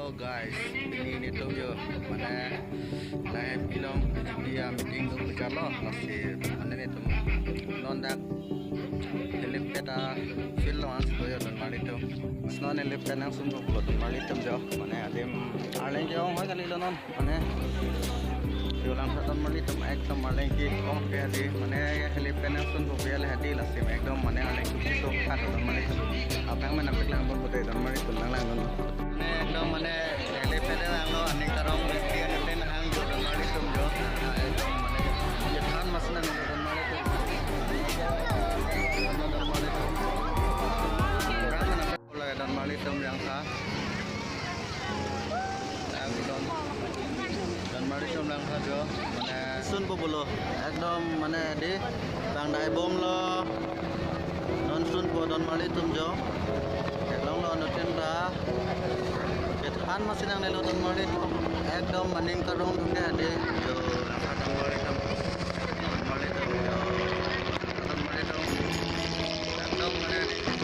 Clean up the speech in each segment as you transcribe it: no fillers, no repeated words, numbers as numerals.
Hello guys, ini tuh yo mana live bilang dia meeting tuh berjalan masih mana nih tuh nondak helipeda feel launch tuh yo dan mari tuh non helipeda yang sungguh pulau dan mari tuh jo mana ada arleng jo nggak kali lo non mana jualan satu mari tuh ekdom arleng ki kong hadi mana helipeda yang sungguh biar hadi lasih ekdom mana arleng tuh kan dan mari tuh apa yang mana pelang berbuat dan mari tuh lang non ekdom mana helipeda yang lo aneh karong dia nanti nang jo dan mari tuh jo ekdom mana ya kan masnya nih dan mari tuh dan mali tom yang sah dan mali tom yang sah jo mana sun populo ekdom mana di bang dai bom lo non sun po dan mali tom jo long lo noten da kethan masin yang nelo dan mali ekdom maning karong ke ade jo kadang mali tom mali tom jo dan mali tom ekdom mana di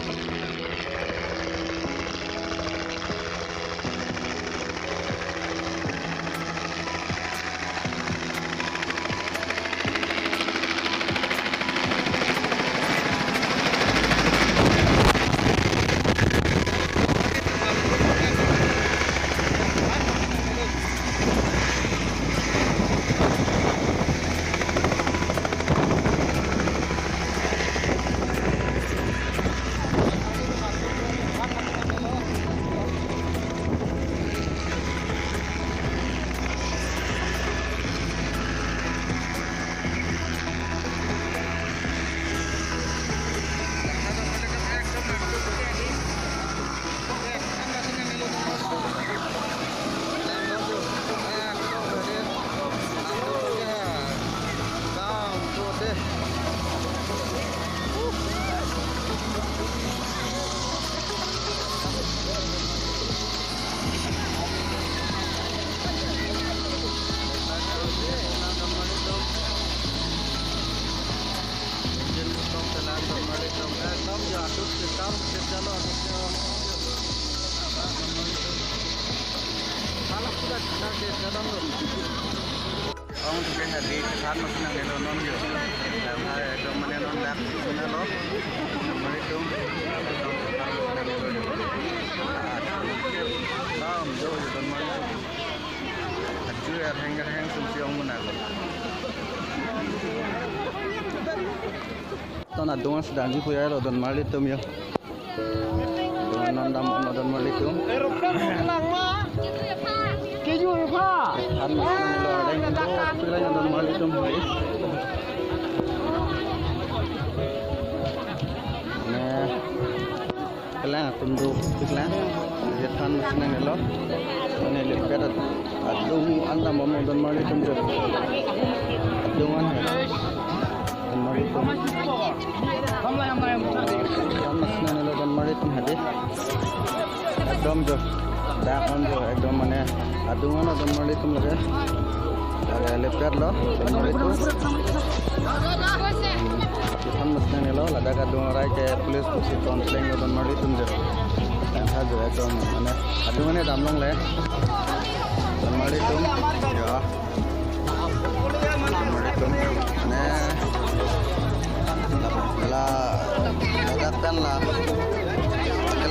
ông thì cái hạt đi sát mà cái này nó non nhiều làm hai trong mà nó đắt nó lót mà đi chung đó mình rồi còn mà thật chưa hang sung siong mana tao là đúng là đi khuya rồi còn mà đi tôm nhiều non đam nó còn mà đi chung keju pa an lo dai ko pila yang normal itu mai nah kala tundu pikla jetan senang lo ne lekat adung anda mau dan mali tundu adungan dan mali tundu kamla yang senang lo dan mali tundu hadis adom jo dakon jo ekdom mane adungan adon mali tum lage are lepkat lo dan mali tu kisan masne lo lada ka dung rai ke police ko si ton leng dan mali tum jo dan ha jo ekdom mane adungan dam long le dan mali tum ya mali tum ne la lada kan la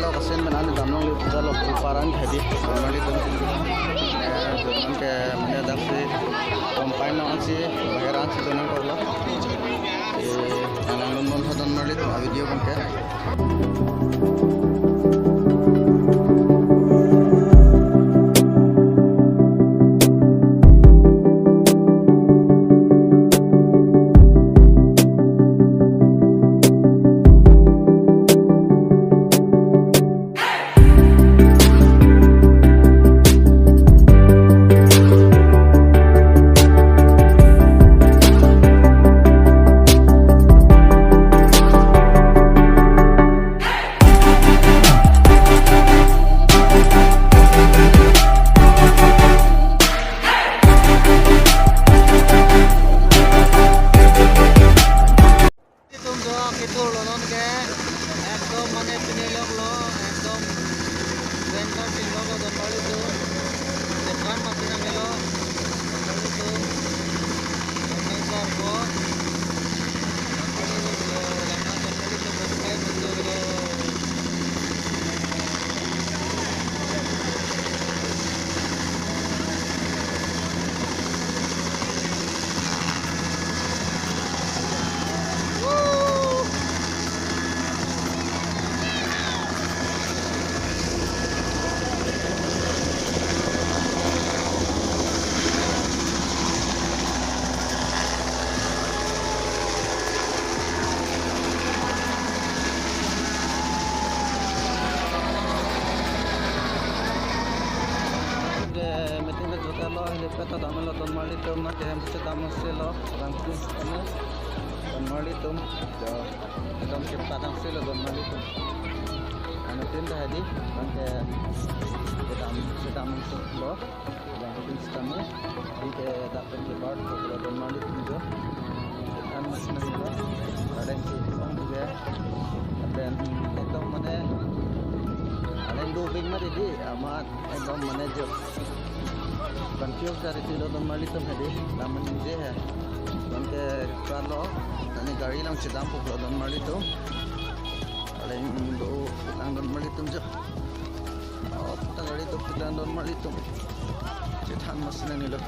kalau kesen menahan damlong lihat kalau peruparan jadi kembali tuh zaman ke mana dah si komplain orang si bayaran si tuh nangkor lah yang nonton sadan mali tuh video kan ke helipad ta damelo don malitum na tem se dam selo orang kus kami don malitum jo dom ke padang selo don malitum anu tin dah di bangke sedam lo yang kus kami di ke dapat ke part ko don malitum jo kan masih lo ada yang sih juga dan itu mana Alain dubing mah di amat ekdom manajer confuse dari itu don malitum hadi taman je hai bangke kalo tani gari lang sedam pok don malitum Alain do tang don malitum je oh tang gari to tang don malitum cetan masna ni lo